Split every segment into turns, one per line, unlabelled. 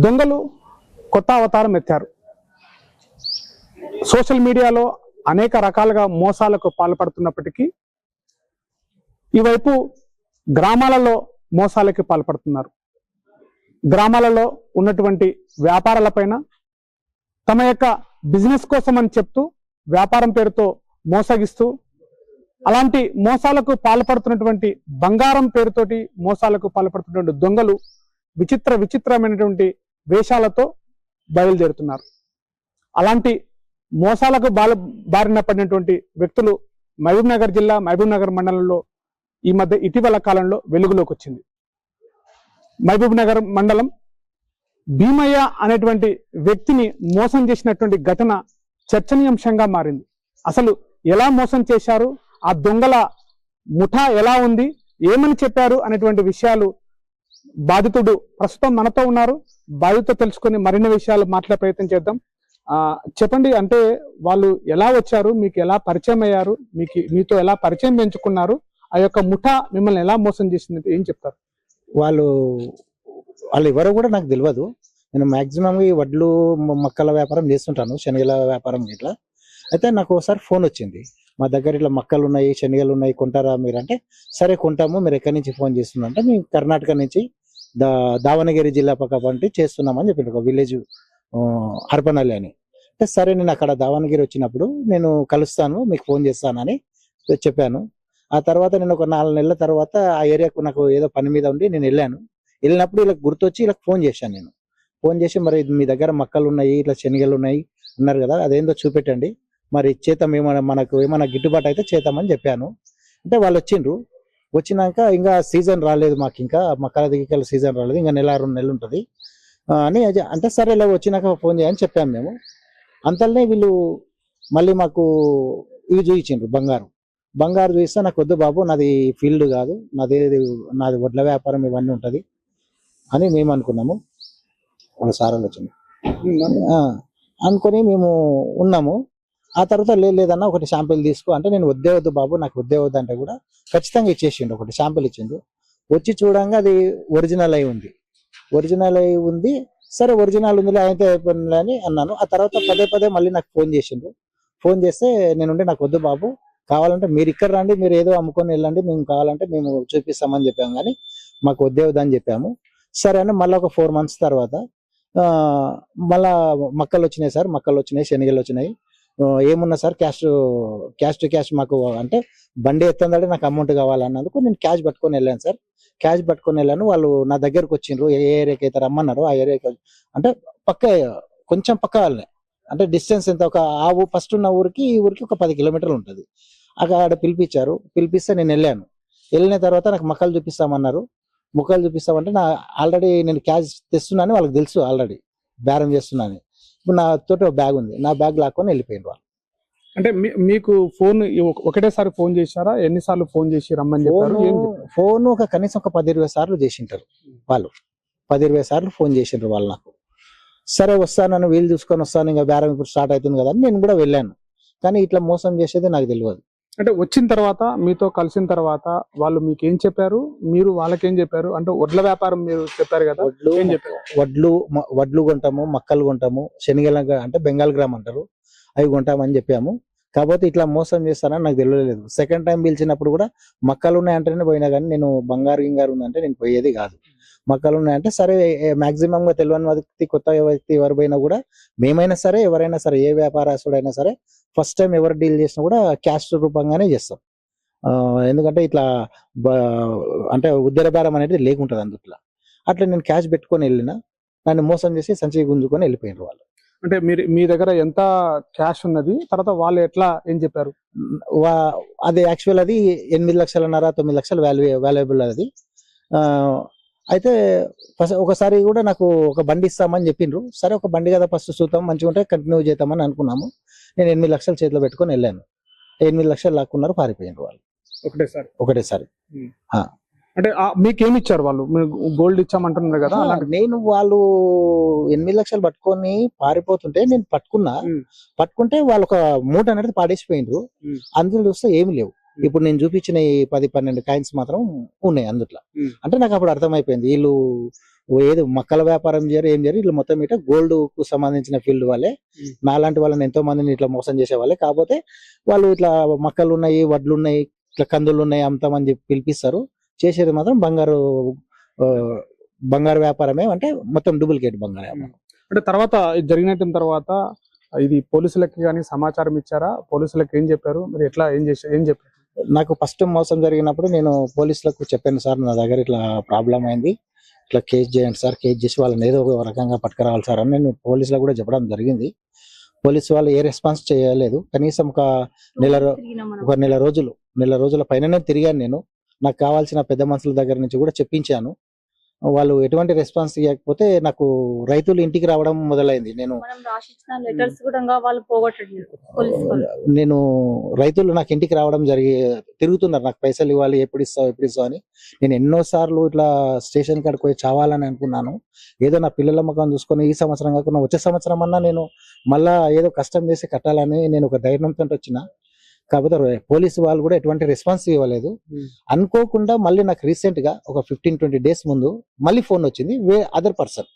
దొంగలు కొత్త అవతారం ఎత్తారు. సోషల్ మీడియాలో అనేక రకాలుగా మోసాలకు పాల్పడుతున్నప్పటికీ ఈవైపు గ్రామాలలో మోసాలకి పాల్పడుతున్నారు. గ్రామాలలో ఉన్నటువంటి వ్యాపారాలపైన తమ యొక్క బిజినెస్ కోసం అని చెప్తూ వ్యాపారం పేరుతో మోసగిస్తూ అలాంటి మోసాలకు పాల్పడుతున్నటువంటి బంగారం పేరుతోటి మోసాలకు పాల్పడుతున్నటువంటి దొంగలు విచిత్రమైనటువంటి వేషాలతో బయలుదేరుతున్నారు. అలాంటి మోసాలకు బారిన పడినటువంటి వ్యక్తులు మహబూబ్నగర్ జిల్లా మహబూబ్నగర్ మండలంలో ఇటీవల కాలంలో వెలుగులోకి వచ్చింది. మహబూబ్నగర్ మండలం భీమయ్య అనేటువంటి వ్యక్తిని మోసం చేసినటువంటి ఘటన చర్చనీయాంశంగా మారింది. అసలు ఎలా మోసం చేశారు, ఆ దొంగల ముఠా ఎలా ఉంది, ఏమని చెప్పారు అనేటువంటి విషయాలు బాధితుడు ప్రస్తుతం మనతో ఉన్నారు. బాధితుడు తెలుసుకొని మరిన్ని విషయాలు మాట్లాడే ప్రయత్నం చేద్దాం. చెప్పండి, అంటే వాళ్ళు ఎలా వచ్చారు, మీకు ఎలా పరిచయం అయ్యారు, మీతో ఎలా పరిచయం పెంచుకున్నారు, ఆ యొక్క ముఠా మిమ్మల్ని ఎలా మోసం చేసింది, ఏం చెప్తారు?
వాళ్ళు ఎవరో కూడా నాకు తెలియదు. నేను మాక్సిమం ఈ వడ్లు మక్కల వ్యాపారం చేస్తుంటాను, శనగల వ్యాపారం ఇట్లా. అయితే నాకు ఒకసారి ఫోన్ వచ్చింది, మా దగ్గర ఇట్లా మక్కలు ఉన్నాయి, శనగలు ఉన్నాయి, కొంటారా మీరు అంటే, సరే కొంటాము, మీరు ఎక్కడి నుంచి ఫోన్ చేస్తున్నారంటే మేము కర్ణాటక నుంచి దావణగిరి జిల్లా పక్క పంటి చేస్తున్నామని చెప్పి ఒక విలేజ్ హర్పనల్లి అని. అంటే సరే నేను అక్కడ దావణగిరి వచ్చినప్పుడు నేను కలుస్తాను, మీకు ఫోన్ చేస్తానని చెప్పాను. ఆ తర్వాత నేను ఒక 4 నెలల తర్వాత ఆ ఏరియాకు నాకు ఏదో పని మీద ఉండి నేను వెళ్ళినప్పుడు ఇలా గుర్తొచ్చి ఇలా ఫోన్ చేశాను. నేను ఫోన్ చేసి, మరి మీ దగ్గర మక్కలు ఉన్నాయి, ఇట్లా శనగలు ఉన్నాయి అన్నారు కదా, అదేందో చూపెట్టండి, మరి చేద్దాం, మనకు ఏమైనా గిట్టుబాటు అయితే చేద్దామని చెప్పాను. అంటే వాళ్ళు వచ్చినాక ఇంకా సీజన్ రాలేదు, మాకు ఇంకా మక్కల దిగ్గల సీజన్ రాలేదు, ఇంకా 1-2 నెలలు ఉంటుంది అని అంటే సరే ఇలా వచ్చినాక ఫోన్ చేయని చెప్పాము మేము. అంతలోనే వీళ్ళు మళ్ళీ మాకు ఇవి చూయించిండ్రు, బంగారు చూపిస్తే, నాకు వద్దు బాబు, నాది ఫీల్డ్ కాదు, నాది వడ్ల వ్యాపారం ఇవన్నీ ఉంటుంది అని మేము అనుకున్నాము. ఒక సారాలు వచ్చింది అనుకొని మేము ఉన్నాము. ఆ తర్వాత లేదన్నా ఒకటి శాంపిల్ తీసుకో అంటే, నేను వద్దు బాబు, నాకు వద్దు అంటే కూడా ఖచ్చితంగా ఇచ్చేసిండు. ఒకటి శాంపిల్ ఇచ్చిండు. వచ్చి చూడంగా అది ఒరిజినల్ అయి ఉంది. సరే ఒరిజినల్ ఉంది అయితే అని అన్నాను. ఆ తర్వాత పదే మళ్ళీ నాకు ఫోన్ చేస్తే నేనుండి, నాకు వద్దు బాబు, కావాలంటే మీరు ఇక్కడ రండి, మీరు ఏదో అమ్ముకొని వెళ్ళండి, మేము కావాలంటే మేము చూపిస్తామని చెప్పాము, కానీ మాకు వద్దని చెప్పాము. సరే అని మళ్ళీ ఒక 4 months తర్వాత మళ్ళా మక్కలు వచ్చినాయి సార్, శనగలు వచ్చినాయి, ఏమున్నా సార్ క్యాష్ టు క్యాష్ మాకు అంటే బండి ఎత్తందంటే నాకు అమౌంట్ కావాలన్నందుకు నేను క్యాష్ పట్టుకొని వెళ్ళాను సార్. వాళ్ళు నా దగ్గరకు వచ్చిండ్రు, ఏ ఏరియాకి అయితే రమ్మన్నారు ఆ ఏరియాకి. అంటే కొంచెం పక్క వాళ్ళే, అంటే డిస్టెన్స్ ఎంత, ఒక ఫస్ట్ ఉన్న ఊరికి ఈ ఊరికి ఒక 10 కిలోమీటర్లు ఉంటుంది. అక్కడ పిలిపిస్తే నేను వెళ్ళిన తర్వాత నాకు మక్కలు చూపిస్తామన్నారు. చూపిస్తామంటే ఆల్రెడీ నేను క్యాష్ తెస్తున్నాను, వాళ్ళకి తెలుసు ఆల్రెడీ బేరం చేస్తున్నాను. ఇప్పుడు నా తోటి ఒక బ్యాగ్ ఉంది, నా బ్యాగ్ లాక్కొని వెళ్ళిపోయింది వాళ్ళు. అంటే
మీకు ఫోన్ ఒకటేసారి ఫోన్ చేశారా, ఎన్నిసార్లు ఫోన్ చేసి రమ్మని చెప్పారు?
ఫోన్ కనీసం ఒక 10-20 సార్లు చేసింటారు వాళ్ళు. 10-20 సార్లు ఫోన్ చేసిండ్రు వాళ్ళు నాకు. సరే వస్తానని వీలు చూసుకొని వస్తాను, ఇంకా బేరం ఇప్పుడు స్టార్ట్ అవుతుంది కదా నేను కూడా వెళ్ళాను. కానీ ఇట్లా మోసం చేసేది నాకు తెలియదు.
అంటే వచ్చిన తర్వాత, మీతో కలిసిన తర్వాత వాళ్ళు మీకు ఏం చెప్పారు, మీరు వాళ్ళకేం చెప్పారు? అంటే వడ్ల వ్యాపారం మీరు చెప్పారు కదా,
వడ్లు కొంటాము, మక్కలు కొంటాము, శనగల అంటే బెంగాల్ గ్రామ్ అంటారు, అవి కొంటామని చెప్పాము. కాకపోతే ఇట్లా మోసం చేస్తానని నాకు తెలియలేదు. సెకండ్ టైం పిలిచినప్పుడు కూడా మక్కలు ఉన్నాయంటేనే పోయినా, కానీ నేను బంగారు ఉందంటే నేను పోయేది కాదు. మక్కలు ఉన్నాయంటే సరే, మాక్సిమం గా తెలియని వ్యక్తి, కొత్త వ్యక్తి ఎవరు పోయినా కూడా, మేమైనా సరే ఎవరైనా సరే, ఏ వ్యాపారస్తుడైనా సరే ఫస్ట్ టైం ఎవరు డీల్ చేసినా కూడా క్యాష్ రూపంగానే చేస్తాం. ఎందుకంటే ఇట్లా అంటే ఉద్దర బేరం అనేది లేకుంటది అందుట్లో. అట్లా నేను క్యాష్ పెట్టుకొని వెళ్ళినా, నన్ను మోసం చేసి సంచి గుంజుకొని వెళ్ళిపోయినారు వాళ్ళు.
అంటే మీ దగ్గర ఎంత క్యాష్ ఉన్నది, తర్వాత వాళ్ళు ఏం చెప్పారు?
అది యాక్చువల్ అది 8 లక్షలన్నర 9 లక్షలు వాల్యుయబుల్ అది. అయితే ఒకసారి కూడా నాకు ఒక బండి ఇస్తామని చెప్పిండ్రు. సరే ఒక బండి కదా, ఫస్ట్ చూద్దాం, మంచిగా ఉంటే కంటిన్యూ చేద్దామని అనుకున్నాము. నేను 8 లక్షలు చేతిలో పెట్టుకొని వెళ్ళాను. 8 లక్షలు లాక్కున్నారు, పారిపోయినారు వాళ్ళు ఒకటేసారి.
అంటే మీకేమి ఇచ్చారు వాళ్ళు? గోల్డ్ ఇచ్చామంటున్నారు కదా.
నేను వాళ్ళు 8 లక్షలు పట్టుకొని పారిపోతుంటే నేను పట్టుకుంటే వాళ్ళు ఒక మూట అనేది పాడేసిపోయినరు. అందులో చూస్తే ఏమి లేవు. ఇప్పుడు నేను చూపించిన 10-12 కాయిన్స్ మాత్రం ఉన్నాయి అందుట్లో. అంటే నాకు అప్పుడు అర్థమైపోయింది, వీళ్ళు ఏదో మక్కల వ్యాపారం చేయరు, ఏం చేయరు, ఇట్లా మొత్తం ఇట్లా గోల్డ్ కు సంబంధించిన ఫీల్డ్ వాళ్ళే. నాలాంటి వాళ్ళని ఎంతో మందిని ఇట్లా మోసం చేసే వాళ్ళే. కాకపోతే వాళ్ళు ఇట్లా మక్కలు ఉన్నాయి, వడ్లు ఉన్నాయి, ఇట్లా కందులు ఉన్నాయి అమ్ముతామని చెప్పి పిలిపిస్తారు. చేసేది మాత్రం ఆ, బంగారు వ్యాపారమే, అంటే మొత్తం డూప్లికేట్ బంగారు వ్యాపారం.
అంటే తర్వాత ఇది జరిగిన తర్వాత ఇది పోలీసులకి కానీ సమాచారం ఇచ్చారా? పోలీసులకు ఏం చెప్పారు? మీరు ఎట్లా ఏం చెప్పారు?
నాకు ఫస్ట్ మోసం జరిగినప్పుడు నేను పోలీసులకు చెప్పాను, సార్ నా దగ్గర ఇట్లా ప్రాబ్లం అయింది, ఇట్లా కేసు చేయండి సార్, కేసు చేసి వాళ్ళని ఏదో ఒక రకంగా పట్టుకురావాలి సార్ అని నేను పోలీసులకు కూడా చెప్పడం జరిగింది. పోలీసు వాళ్ళు ఏ రెస్పాన్స్ చేయలేదు. కనీసం నెల రోజుల పైననే తిరిగాను నేను. నాకు కావాల్సిన పెద్ద మనుషుల దగ్గర నుంచి కూడా చెప్పించాను. వాళ్ళు ఎటువంటి రెస్పాన్స్ ఇవ్వకపోతే నాకు రైతులు ఇంటికి రావడం మొదలైంది. నేను రైతులు నాకు ఇంటికి రావడం తిరుగుతున్నారు, నాకు పైసలు ఇవ్వాలి, ఎప్పుడు ఇస్తావు అని. నేను ఎన్నోసార్లు ఇట్లా స్టేషన్ కాడికి పోయి చావాలని అనుకున్నాను. ఏదో నా పిల్లల ముఖం చూసుకొని ఈ సంవత్సరం కాకుండా వచ్చే సంవత్సరం అన్నా నేను మళ్ళా ఏదో కష్టం చేసి కట్టాలని నేను ఒక ధైర్యంతో వచ్చిన. కాకపోతే పోలీసు వాళ్ళు కూడా ఎటువంటి రెస్పాన్స్ ఇవ్వలేదు. అనుకోకుండా మళ్ళీ నాకు రీసెంట్ గా ఒక 15-20 డేస్ ముందు మళ్ళీ ఫోన్ వచ్చింది, అదర్ పర్సన్.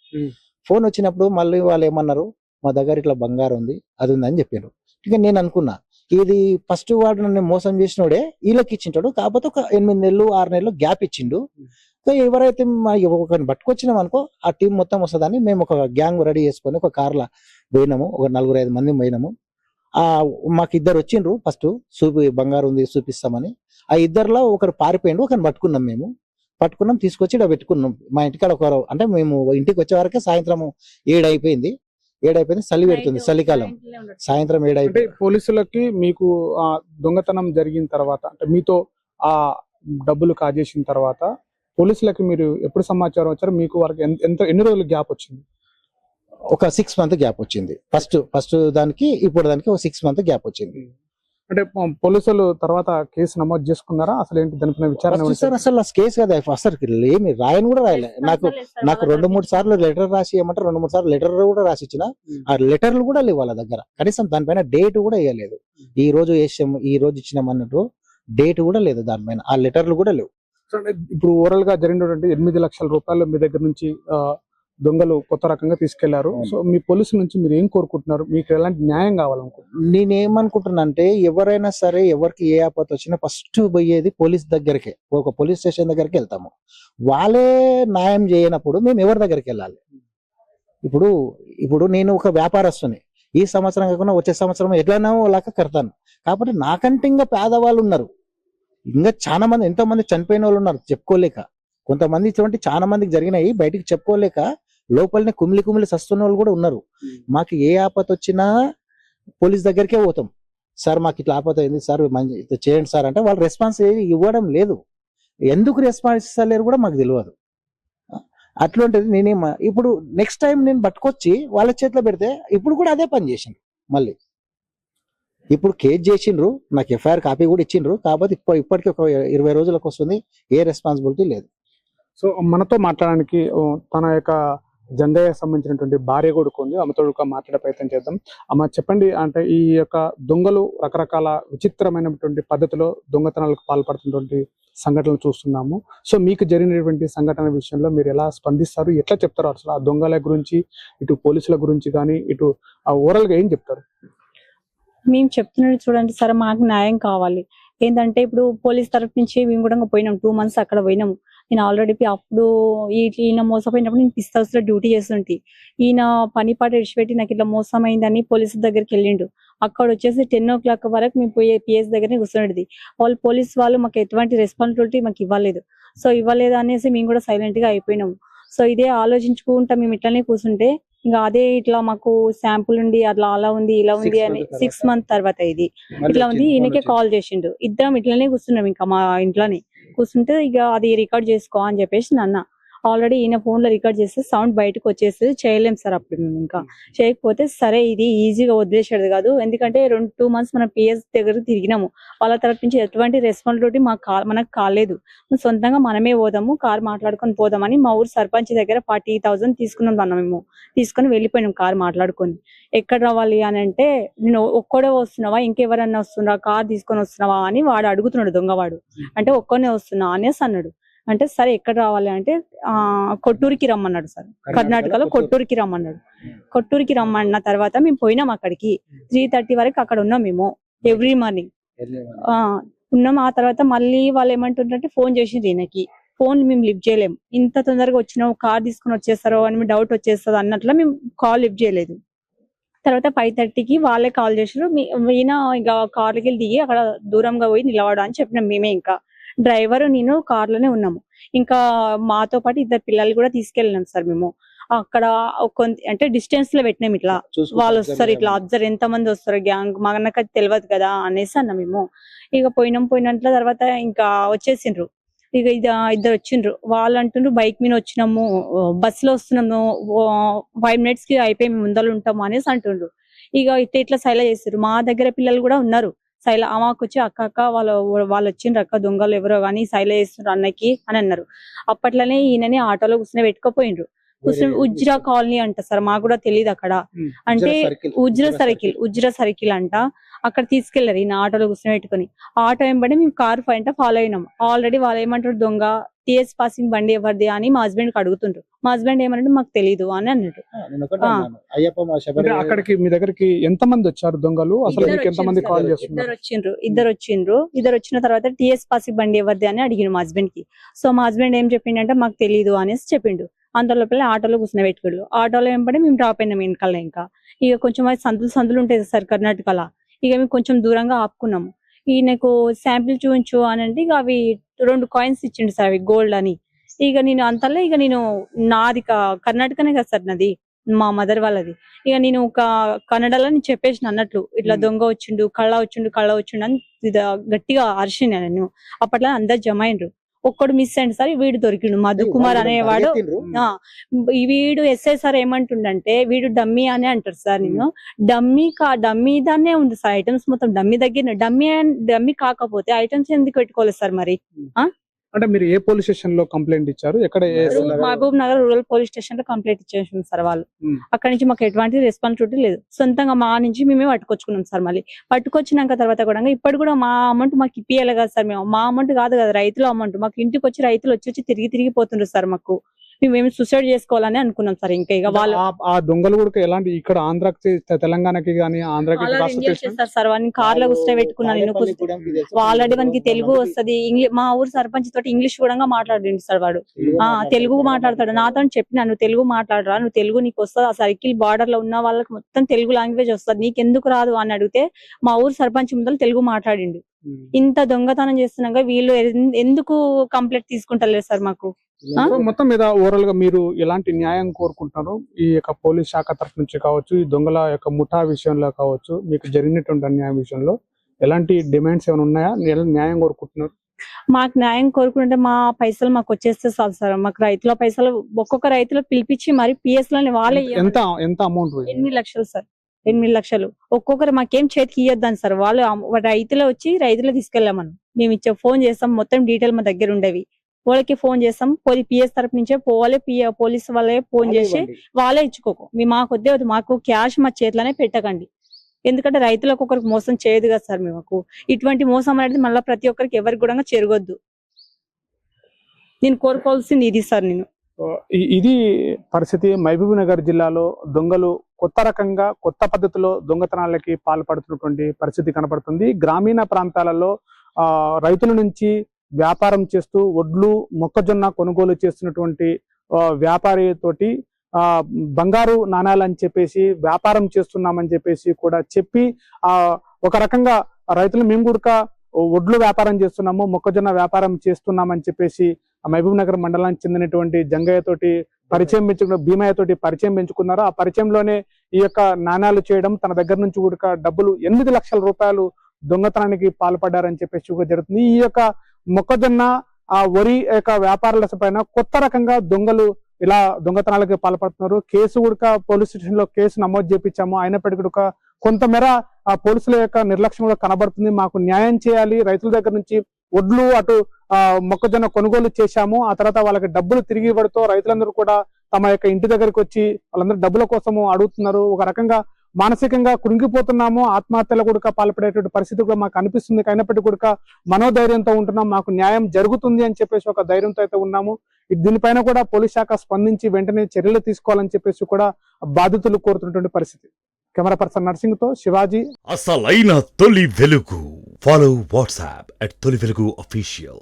ఫోన్ వచ్చినప్పుడు మళ్ళీ వాళ్ళు ఏమన్నారు, మా దగ్గర ఇట్లా బంగారం ఉంది, అది ఉంది అని చెప్పారు. ఇక నేను అనుకున్నా, ఇది ఫస్ట్ వాడు నన్ను మోసం చేసినోడే వీళ్ళకి ఇచ్చింటాడు, కాకపోతే ఒక 8 నెలలు 6 నెలలు గ్యాప్ ఇచ్చిండు. ఎవరైతే ఒకరిని పట్టుకొచ్చినాం అనుకో, ఆ టీం మొత్తం వస్తుందని మేము ఒక గ్యాంగ్ రెడీ చేసుకొని ఒక కార్లో పోయినాము. ఒక 4-5 మంది పోయినాము. మాకు 2 వచ్చిండ్రు ఫస్ట్, బంగారు ఉంది చూపిస్తామని. ఆ 2లో ఒకరు పారిపోయిండు, ఒకరిని పట్టుకున్నాం తీసుకొచ్చి ఇక్కడ పెట్టుకున్నాం. మా ఇంటికాడ అంటే మేము ఇంటికి వచ్చే వరకే సాయంత్రం 7 అయిపోయింది. చలి పెడుతుంది, చలికాలం. సాయంత్రం 7 అయిపోయింది.
పోలీసులకి మీకు దొంగతనం జరిగిన తర్వాత, అంటే మీతో ఆ డబ్బులు కాజేసిన తర్వాత పోలీసులకి మీరు ఎప్పుడు సమాచారం వచ్చారు? మీకు వారికి ఎన్ని రోజులు గ్యాప్ వచ్చింది?
ఒక 6 మంత్ గ్యాప్ వచ్చింది. ఫస్ట్ దానికి ఇప్పుడు దానికి ఒక 6 మంత్ గ్యాప్ వచ్చింది.
అంటే పోలీసులు తర్వాత కేసు నమోదు చేసుకున్నారా? అసలు ఏంటి దానిపైన విచారణ?
అసలు కేసు కదా, అసలు ఏమి రాయని కూడా రాయలే. నాకు 2-3 సార్లు లెటర్ రాసి ఏమంటారు, 2-3 సార్లు లెటర్ కూడా రాసి ఇచ్చిన. ఆ లెటర్లు కూడా లేవు వాళ్ళ దగ్గర. కనీసం దానిపైన డేట్ కూడా వేయలేదు. ఈ రోజు ఇచ్చినాం అన్నట్టు డేట్ కూడా లేదు దానిపైన. ఆ లెటర్లు కూడా లేవు.
ఇప్పుడు ఓవరాల్ గా జరిగినటువంటి 8 లక్షల రూపాయలు మీ దగ్గర నుంచి దొంగలు కొత్త రకంగా తీసుకెళ్లారు. సో మీ పోలీసుల నుంచి మీరు ఏం కోరుకుంటున్నారు? మీకు ఎలాంటి న్యాయం కావాలనుకుంటున్నారు?
నేనేమనుకుంటున్నా అంటే, ఎవరైనా సరే ఎవరికి ఏ ఆపద వచ్చినా ఫస్ట్ పోయేది పోలీస్ దగ్గరకే, ఒక పోలీస్ స్టేషన్ దగ్గరికి వెళ్తాము. వాళ్ళే న్యాయం చేయనప్పుడు మేము ఎవరి దగ్గరికి వెళ్ళాలి? ఇప్పుడు నేను ఒక వ్యాపారస్తుని, ఈ సంవత్సరం కాకుండా వచ్చే సంవత్సరం ఎట్లనో లాగా కడతాను. కాబట్టి నాకంటే ఇంకా పేదవాళ్ళు ఉన్నారు, ఇంకా చాలా మంది, ఎంతో మంది చనిపోయిన వాళ్ళు ఉన్నారు చెప్పుకోలేక. కొంతమంది ఇటువంటి చాలా మందికి జరిగినాయి, బయటికి చెప్పుకోలేక లోపలనే కుమిలి సస్తున్న వాళ్ళు కూడా ఉన్నారు. మాకు ఏ ఆపద వచ్చినా పోలీస్ దగ్గరికే పోతాం. సార్ మాకు ఇట్లా ఆపద అయింది సార్, ఇట్లా చేయండి సార్ అంటే వాళ్ళు రెస్పాన్స్ ఇవ్వడం లేదు. ఎందుకు రెస్పాన్స్ ఇస్తలేరు కూడా మాకు తెలియదు. అట్లాంటిది ఇప్పుడు నెక్స్ట్ టైం నేను పట్టుకొచ్చి వాళ్ళ చేతిలో పెడితే ఇప్పుడు కూడా అదే పని చేసిండ్రు. మళ్ళీ ఇప్పుడు కేసు చేసిండ్రు, నాకు ఎఫ్ఐఆర్ కాపీ కూడా ఇచ్చిండ్రు. కాకపోతే ఇప్పటికీ ఒక 20 రోజులకు వస్తుంది, ఏ రెస్పాన్సిబిలిటీ లేదు.
సో మనతో మాట్లాడడానికి తన యొక్క జంగయ్య సంబంధించినటువంటి భార్య కూడా ఉంది. ఆమెతో మాట్లాడే ప్రయత్నం చేద్దాం. అమ్మ చెప్పండి, అంటే ఈ యొక్క దొంగలు రకరకాల విచిత్రమైనటువంటి పద్ధతిలో దొంగతనాలకు పాల్పడుతున్నటువంటి సంఘటనలు చూస్తున్నాము. సో మీకు జరిగినటువంటి సంఘటన విషయంలో మీరు ఎలా స్పందిస్తారు? ఎట్లా చెప్తారు? అసలు ఆ దొంగల గురించి, ఇటు పోలీసుల గురించి కానీ, ఇటు ఓవరాల్ గా ఏం చెప్తారు?
మేము చెప్తున్నట్టు చూడండి సార్, మాకు న్యాయం కావాలి. ఏంటంటే ఇప్పుడు పోలీస్ తరఫు నుంచి మేము కూడా పోయినాం, 2 months అక్కడ పోయినాము. నేను ఆల్రెడీ అప్పుడు ఈయన మోసపోయినప్పుడు నేను పిస్ట్ హౌస్ లో డ్యూటీ చేస్తుంటే, ఈయన పని పాట విడిచిపెట్టి నాకు ఇట్లా మోసం అయిందని పోలీసు దగ్గరికి వెళ్ళిండు. అక్కడ వచ్చేసి 10 o'clock వరకు మేము పోయే పిఎస్ దగ్గరనే కూర్చున్నది. వాళ్ళు పోలీస్ వాళ్ళు మాకు ఎటువంటి రెస్పాన్సిబిలిటీ మాకు ఇవ్వలేదు. సో ఇవ్వలేదు అనేసి మేము కూడా సైలెంట్ గా అయిపోయినాము. సో ఇదే ఆలోచించుకుంటా మేము ఇట్లనే కూర్చుంటే, ఇంకా అదే ఇట్లా మాకు శాంపుల్ ఉండి అలా ఉంది ఇలా ఉంది అని 6 months తర్వాత ఇది ఇట్లా ఉంది. ఈయనకే కాల్ చేసిండు. ఇద్దరం ఇట్లనే కూర్చున్నాం, ఇంకా మా ఇంట్లోనే కూర్చుంటే ఇక అది రికార్డ్ చేసుకో అని చెప్పేసి నన్న. ఆల్రెడీ ఈయన ఫోన్ లో రికార్డ్ చేస్తే సౌండ్ బయటకు వచ్చేసి చేయలేం సార్. అప్పుడు మేము ఇంకా చేయకపోతే సరే ఇది ఈజీగా వదిలేసేది కాదు, ఎందుకంటే 2 months మనం పిఎస్ దగ్గర తిరిగినాము. వాళ్ళ తరఫు నుంచి ఎటువంటి రెస్పాన్సిబిలిటీ మనకు కాలేదు. సొంతంగా మనమే పోదాము, కార్ మాట్లాడుకొని పోదామని మా ఊరు సర్పంచ్ దగ్గర 40,000 తీసుకున్నాం అన్న. మేము తీసుకొని వెళ్ళిపోయినాం కార్ మాట్లాడుకొని. ఎక్కడ రావాలి అని అంటే, నేను ఒక్కడే వస్తున్నావా, ఇంకెవరన్నా వస్తున్నారా, కార్ తీసుకొని వస్తున్నావా అని వాడు అడుగుతున్నాడు, దొంగవాడు. అంటే ఒక్కనే వస్తున్నా అనేసి అన్నాడు. అంటే సరే ఎక్కడ రావాలి అంటే కొట్టూరుకి రమ్మన్నాడు సార్. కర్ణాటకలో కొట్టూరుకి రమ్మన్నాడు. కొట్టూరుకి రమ్మన్న తర్వాత మేము పోయినాం అక్కడికి. 3:30 వరకు అక్కడ ఉన్నాం మేము ఎవ్రీ మార్నింగ్ ఉన్నాం. ఆ తర్వాత మళ్ళీ వాళ్ళు ఏమంటుంటే ఫోన్ చేసింది ఈయనకి. ఫోన్ మేము లిఫ్ట్ చేయలేము. ఇంత తొందరగా వచ్చినాం, కార్ తీసుకుని వచ్చేస్తారో అని డౌట్ వచ్చేస్తుంది అన్నట్లు మేము కాల్ లిఫ్ట్ చేయలేదు. తర్వాత 5:30కి వాళ్ళే కాల్ చేసారు. ఈయన ఇక కార్లకి వెళ్ళి దిగి అక్కడ దూరంగా పోయి నిలబడ అని చెప్పినాం మేమే. ఇంకా డ్రైవర్ నేను కార్ లోనే ఉన్నాము. ఇంకా మాతో పాటు 2 పిల్లలు కూడా తీసుకెళ్ళినాం సార్ మేము. అక్కడ అంటే డిస్టెన్స్ లో పెట్టినాం, ఇట్లా వాళ్ళు వస్తారు ఇట్లా అబ్జర్వ్ ఎంత మంది వస్తారు గ్యాంగ్ మనకు అది తెలియదు కదా అనేసి అన్నా మేము. ఇక పోయినంట్ల తర్వాత ఇంకా వచ్చేసిండ్రు. ఇక 2 వచ్చిండ్రు. వాళ్ళు అంటుండ్రు బైక్ మీద వచ్చినాము, బస్ లో వస్తున్నాము, 5 minutes కి అయిపోయి మేము ముందలు ఉంటాము అనేసి అంటుండ్రు. ఇక ఇట్లా సైలా చేసారు. మా దగ్గర పిల్లలు కూడా ఉన్నారు. సైలా అమ్మకు వచ్చి అక్క వాళ్ళు వచ్చిండ్రు అక్క దొంగలు ఎవరో కానీ సైలా చేస్తున్నారు అన్నకి అని అన్నారు. అప్పట్లోనే ఈయనని ఆటోలో కూర్చుని పెట్టుకోపోయిండ్రు. కూర్చొని ఉజ్రా కాలనీ అంట సార్, మాకు కూడా తెలియదు అక్కడ. అంటే ఉజ్రా సర్కిల్ అంట. అక్కడ తీసుకెళ్లారు ఈయన ఆటోలో కూర్చొని పెట్టుకుని. ఆటో వెంబడి మేము కార్ ఫైంట ఫాలో అయినాం. ఆల్రెడీ వాళ్ళు ఏమంటారు దొంగ టీఎస్ పాసింగ్ బండి ఎవరిది అని మా హస్బెండ్ కి అడుగుతుంటారు. మా హస్బెండ్ ఏమంటే మాకు తెలియదు అని అన్నట్టు.
అక్కడికి మీ దగ్గరికి ఎంత మంది వచ్చారు దొంగలు? అసలు ఎంత మంది కాల్ చేస్తున్నారు?
ఇద్దరు వచ్చిన తర్వాత టీఎస్ పాసింగ్ బండి ఎవరిది అని అడిగిండు మా హస్బెండ్ కి. సో మా హస్బెండ్ ఏం చెప్పిండంటే మాకు తెలియదు అనేసి చెప్పిండు. అంతలోపల ఆటోలో కూర్చుని పెట్టుకోడు. ఆటోలో వెంబడి మేము డ్రాప్ అయినాం వెనకాల. ఇంకా ఇక కొంచెం సందులు ఉంటాయి సార్ కర్ణాటకలో. ఇక మేము కొంచెం దూరంగా ఆపుకున్నాము. ఈయనకు శాంపిల్ చూపించు అని అంటే ఇక అవి 2 కాయిన్స్ ఇచ్చిండు సార్, అవి గోల్డ్ అని. ఇక నేను అంతలో ఇక నేను నాది కర్ణాటకనే కదా సార్ నాది, మా మదర్ వాళ్ళది. ఇక నేను ఒక కన్నడలో నేను చెప్పేసిన అన్నట్లు ఇట్లా దొంగ వచ్చిండు కళ్ళ వచ్చిండు అని గట్టిగా అరిచిండు నేను. అప్పట్లో అందరు జమ అయినరు. ఒక్కడు మిస్ అయింది సార్, వీడు దొరికిండు మధు కుమార్ అనేవాడు. వీడు ఎస్ఐ సార్ ఏమంటుండంటే వీడు డమ్మీ అని అంటారు సార్. నేను డమ్మీ దాన్నే ఉంది సార్, ఐటమ్స్ మొత్తం డమ్మీ దగ్గర. డమ్మీ కాకపోతే ఐటమ్స్ ఎందుకు పెట్టుకోలేదు సార్ మరి?
అంటే మీరు ఏ పోలీస్ స్టేషన్ లో కంప్లైంట్ ఇచ్చారు? ఎక్కడ?
Mahabubnagar rural police station లో కంప్లైంట్ ఇచ్చేసాం సార్ వాళ్ళు. అక్కడ నుంచి మాకు ఎటువంటి రెస్పాన్సిబిలిటీ లేదు. సొంతంగా మా నుంచి మేమే పట్టుకొచ్చుకున్నాం సార్. మళ్ళీ పట్టుకొచ్చినాక తర్వాత కూడా ఇప్పుడు కూడా మా అమౌంట్ మాకు ఇప్పియాలి కదా సార్. మేము మా అమౌంట్ కాదు కదా, రైతుల అమౌంట్. మాకు ఇంటికి వచ్చి రైతులు వచ్చి తిరిగిపోతుండ్రు సార్. మాకు మేమేమి సూసైడ్ చేసుకోవాలని అనుకున్నాం సార్. ఇంకా ఇక వాళ్ళు
ఆ దొంగలు కూడా ఎలాంటి ఇక్కడ ఆంధ్రాకి తెలంగాణకి కానీ ఆంధ్రాకి
సార్ వాడిని కార్ లో కూర్చొని పెట్టుకున్నాను నేను. ఆల్రెడీ మనకి తెలుగు వస్తుంది. మా ఊరు సర్పంచ్ తోటి ఇంగ్లీష్ కూడా మాట్లాడిండు సార్ వాడు. తెలుగు మాట్లాడతాడు. నాతో చెప్పినా నువ్వు తెలుగు మాట్లాడరా, నువ్వు తెలుగు నీకు వస్తుంది, ఆ సర్కిల్ బార్డర్ లో ఉన్న వాళ్ళకి మొత్తం తెలుగు లాంగ్వేజ్ వస్తుంది, నీకెందుకు రాదు అని అడిగితే మా ఊరు సర్పంచ్ ముందర తెలుగు మాట్లాడిండు. ఇంత దొంగతనం చేస్తున్నాక వీళ్ళు ఎందుకు కంప్లైంట్ తీసుకుంటలేరు సార్ మాకు?
మొత్తం మీద ఓవరాల్ గా మీరు ఎలాంటి న్యాయం కోరుకుంటున్నారు? ఈ యొక్క పోలీస్ శాఖ తరఫు నుంచి కావచ్చు, ఈ దొంగల యొక్క ముఠా విషయంలో కావచ్చు, మీకు జరిగినటువంటి అన్యాయం విషయంలో ఎలాంటి డిమాండ్స్ ఏమైనా ఉన్నాయా? న్యాయం కోరుకుంటున్నారు?
మాకు న్యాయం కోరుకుంటే మా పైసలు మాకు వచ్చేస్తే చాలు సార్. మాకు రైతుల పైసలు ఒక్కొక్క రైతులు పిలిపించి మరి పిఎస్ లని వాళ్ళే.
ఎంత అమౌంట్?
8 లక్షలు సార్, 8 లక్షలు. ఒక్కొక్కరు మాకేం చేతికి ఇయ్యొద్దాను సార్. వాళ్ళు రైతులు వచ్చి రైతులు తీసుకెళ్ళామని మేము ఇచ్చే ఫోన్ చేస్తాం. మొత్తం డీటెయిల్ మా దగ్గర ఉండేవి. వాళ్ళకి ఫోన్ చేస్తాం. పిఎస్ తరపు నుంచే పోవాలి, పోలీసు వాళ్ళే ఫోన్ చేసి వాళ్ళే ఇచ్చుకోకు. మాకు వద్దే వద్దు, మాకు క్యాష్ మా చేతిలోనే పెట్టకండి. ఎందుకంటే రైతులకు ఒకరికి మోసం చేయదు కదా సార్. మాకు ఇటువంటి మోసం అనేది మళ్ళీ ప్రతి ఒక్కరికి ఎవరికి కూడా జరగొద్దు. నేను కోరుకోవాల్సింది ఇది సార్. నేను
ఇది పరిస్థితి. మహబూబ్ నగర్ జిల్లాలో దొంగలు కొత్త రకంగా కొత్త పద్ధతిలో దొంగతనాలకి పాల్పడుతున్నటువంటి పరిస్థితి కనపడుతుంది. గ్రామీణ ప్రాంతాలలో రైతుల నుంచి వ్యాపారం చేస్తూ వడ్లు మొక్కజొన్న కొనుగోలు చేస్తున్నటువంటి వ్యాపారి తోటి బంగారు నాణాలు అని చెప్పేసి వ్యాపారం చేస్తున్నామని చెప్పేసి కూడా చెప్పి ఒక రకంగా రైతులు మేము కూడా వడ్లు వ్యాపారం చేస్తున్నాము, మొక్కజొన్న వ్యాపారం చేస్తున్నామని చెప్పేసి మహబూబ్ నగర్ మండలానికి చెందినటువంటి జంగయ్య తోటి పరిచయం భీమయ్య తోటి పరిచయం పెంచుకున్నారు. ఆ పరిచయంలోనే ఈ యొక్క నాణాలు చేయడం, తన దగ్గర నుంచి కూడా డబ్బులు 8 లక్షల రూపాయలు దొంగతనానికి పాల్పడ్డారని చెప్పేసి జరుగుతుంది. ఈ యొక్క మొక్కజొన్న వరి యొక్క వ్యాపారుల పైన కొత్త రకంగా దొంగలు ఇలా దొంగతనాలకి పాల్పడుతున్నారు. కేసు కూడా పోలీస్ స్టేషన్ లో కేసు నమోదు చేపించాము. అయినప్పటికీ కూడా కొంతమేర ఆ పోలీసుల యొక్క నిర్లక్ష్యం కూడా కనబడుతుంది. మాకు న్యాయం చేయాలి, రైతుల దగ్గర నుంచి వడ్లు అటు మొక్కజొన్న కొనుగోలు చేశాము, ఆ తర్వాత వాళ్ళకి డబ్బులు తిరిగి ఇవ్వడంతో రైతులందరూ కూడా తమ యొక్క ఇంటి దగ్గరికి వచ్చి వాళ్ళందరూ డబ్బుల కోసము అడుగుతున్నారు. ఒక రకంగా మానసికంగా కృంగిపోతున్నాము, ఆత్మహత్యల కూడా పాల్పడేటువంటి పరిస్థితి కూడా మాకు అనిపిస్తుంది. అయినప్పటికీ కూడా మనోధైర్యంతో ఉంటున్నాం, మాకు న్యాయం జరుగుతుంది అని చెప్పేసి ఒక ధైర్యంతో అయితే ఉన్నాము. దీనిపైన కూడా పోలీస్ శాఖ స్పందించి వెంటనే చర్యలు తీసుకోవాలని చెప్పేసి కూడా బాధితులు కోరుతున్నటువంటి పరిస్థితి. కెమెరా పర్సన్ నర్సింగ్ తో శివాజీ.
అసలైన తొలి వెలుగు. ఫాలో వాట్సాప్ @తొలి వెలుగు అఫీషియల్.